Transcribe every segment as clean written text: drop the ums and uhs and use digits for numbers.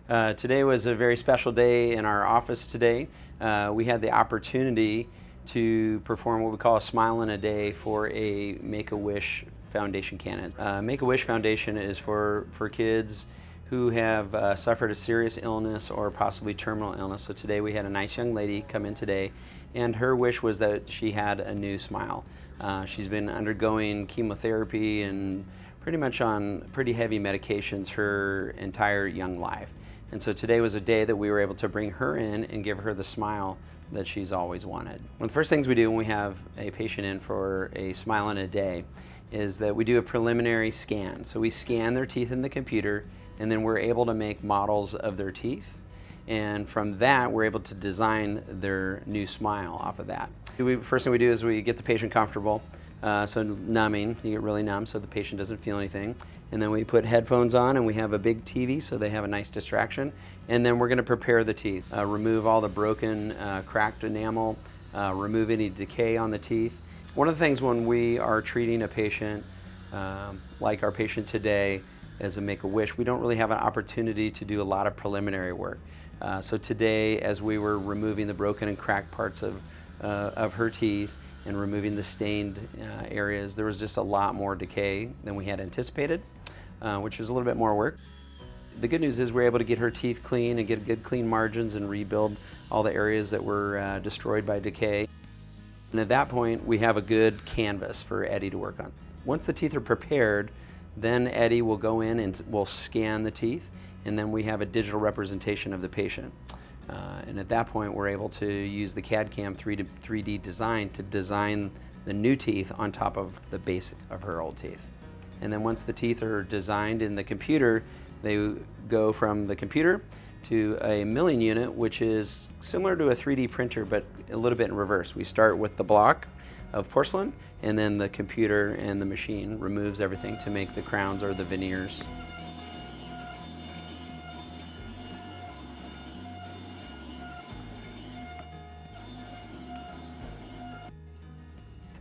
Today was a very special day in our office today. We had the opportunity to perform what we call a Smile in a Day for a Make-A-Wish Foundation candidate. Make-A-Wish Foundation is for kids who have suffered a serious illness or possibly terminal illness. So today we had a nice young lady come in today, and her wish was that she had a new smile. She's been undergoing chemotherapy and pretty much on pretty heavy medications her entire young life. And so today was a day that we were able to bring her in and give her the smile that she's always wanted. One of the first things we do when we have a patient in for a Smile in a Day is that we do a preliminary scan. So we scan their teeth in the computer, and then we're able to make models of their teeth. And from that, we're able to design their new smile off of that. First thing we do is we get the patient comfortable. So numbing, you get really numb so the patient doesn't feel anything. And then we put headphones on and we have a big TV so they have a nice distraction. And then we're going to prepare the teeth, remove all the broken, cracked enamel, remove any decay on the teeth. One of the things when we are treating a patient, like our patient today as a Make-A-Wish, we don't really have an opportunity to do a lot of preliminary work. So today, as we were removing the broken and cracked parts of her teeth, and removing the stained areas, there was just a lot more decay than we had anticipated, which is a little bit more work. The good news is we're able to get her teeth clean and get good clean margins and rebuild all the areas that were destroyed by decay. And at that point, we have a good canvas for Eddie to work on. Once the teeth are prepared, then Eddie will go in and will scan the teeth, and then we have a digital representation of the patient. And at that point, we're able to use the CAD/CAM 3D design to design the new teeth on top of the base of her old teeth. And then once the teeth are designed in the computer, they go from the computer to a milling unit, which is similar to a 3D printer, but a little bit in reverse. We start with the block of porcelain, and then the computer and the machine removes everything to make the crowns or the veneers.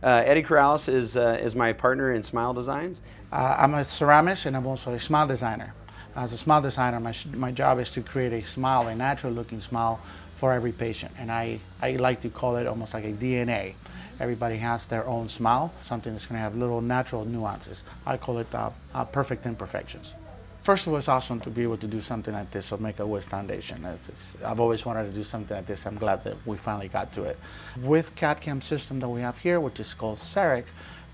Eddie Corrales is my partner in Smile Designs. I'm a ceramist and I'm also a smile designer. As a smile designer, my job is to create a smile, a natural looking smile for every patient. And I like to call it almost like a DNA. Everybody has their own smile, something that's going to have little natural nuances. I call it perfect imperfections. First of all, it's awesome to be able to do something like this, so Make-A-Wish Foundation. I've always wanted to do something like this. I'm glad that we finally got to it. With CAD/CAM system that we have here, which is called CEREC,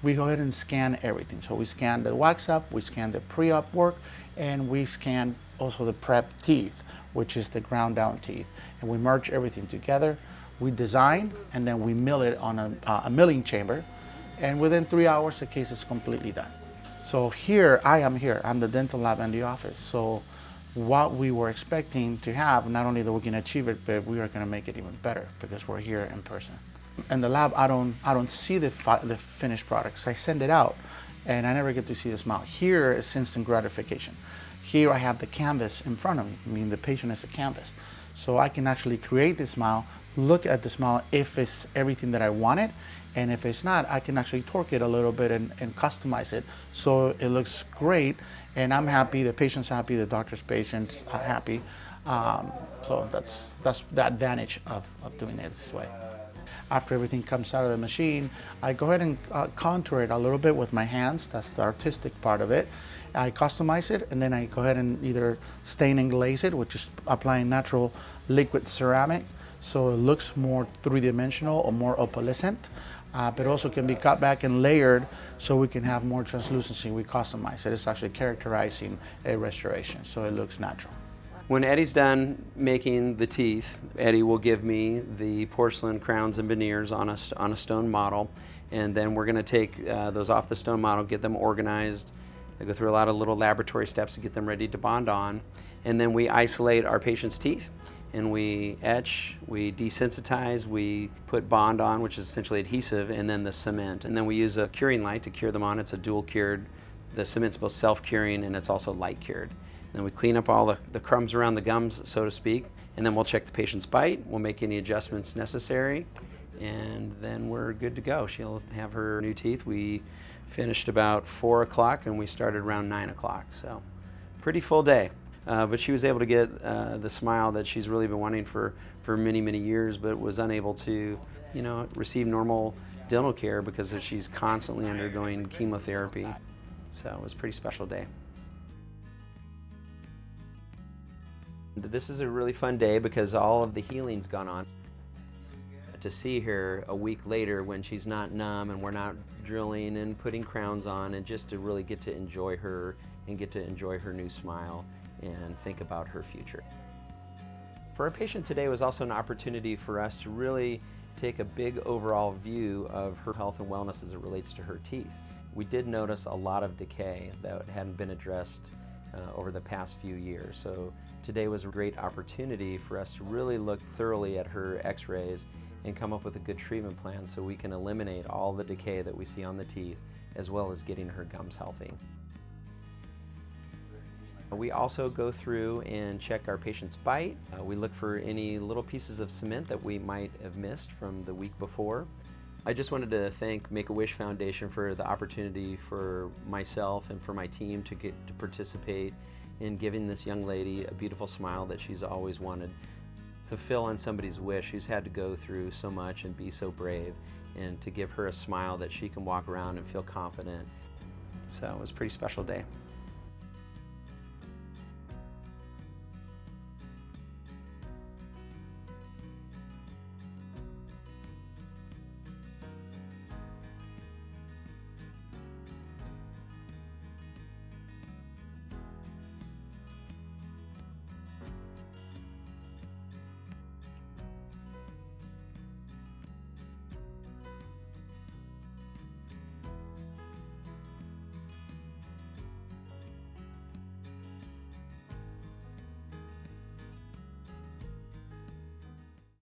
we go ahead and scan everything. So we scan the wax up, we scan the pre-op work, and we scan also the prep teeth, which is the ground down teeth. And we merge everything together. We design, and then we mill it on a milling chamber. And within 3 hours, the case is completely done. So I'm the dental lab in the office. So what we were expecting to have, not only that we can achieve it, but we are going to make it even better because we're here in person. In the lab, I don't see the finished products. I send it out, and I never get to see the smile. Here is instant gratification. Here I have the canvas in front of me. I mean, the patient is a canvas. So I can actually create the smile, look at the smile if it's everything that I wanted, and if it's not, I can actually torque it a little bit and customize it so it looks great, and I'm happy, the patient's happy, the doctor's patient's happy. So that's the advantage of doing it this way. After everything comes out of the machine, I go ahead and contour it a little bit with my hands. That's the artistic part of it. I customize it, and then I go ahead and either stain and glaze it, which is applying natural liquid ceramic, so it looks more three-dimensional or more opalescent. But also can be cut back and layered so we can have more translucency. We customize it. It's actually characterizing a restoration, so it looks natural. When Eddie's done making the teeth, Eddie will give me the porcelain crowns and veneers on a stone model, and then we're going to take those off the stone model, get them organized. I go through a lot of little laboratory steps to get them ready to bond on, and then we isolate our patient's teeth. And we etch, we desensitize, we put bond on, which is essentially adhesive, and then the cement. And then we use a curing light to cure them on. It's a dual cured. The cement's both self-curing and it's also light cured. And then we clean up all the crumbs around the gums, so to speak, and then we'll check the patient's bite. We'll make any adjustments necessary, and then we're good to go. She'll have her new teeth. We finished about 4 o'clock and we started around 9 o'clock, so pretty full day. but she was able to get the smile that she's really been wanting for many, many years, but was unable to, receive normal dental care because she's constantly undergoing chemotherapy. So it was a pretty special day. This is a really fun day because all of the healing's gone on. To see her a week later when she's not numb and we're not drilling and putting crowns on, and just to really get to enjoy her and get to enjoy her new smile and think about her future. For our patient today was also an opportunity for us to really take a big overall view of her health and wellness as it relates to her teeth. We did notice a lot of decay that hadn't been addressed over the past few years. So today was a great opportunity for us to really look thoroughly at her x-rays and come up with a good treatment plan so we can eliminate all the decay that we see on the teeth, as well as getting her gums healthy. We also go through and check our patient's bite. We look for any little pieces of cement that we might have missed from the week before. I just wanted to thank Make-A-Wish Foundation for the opportunity for myself and for my team to get to participate in giving this young lady a beautiful smile that she's always wanted. Fulfill on somebody's wish who's had to go through so much and be so brave, and to give her a smile that she can walk around and feel confident. So it was a pretty special day.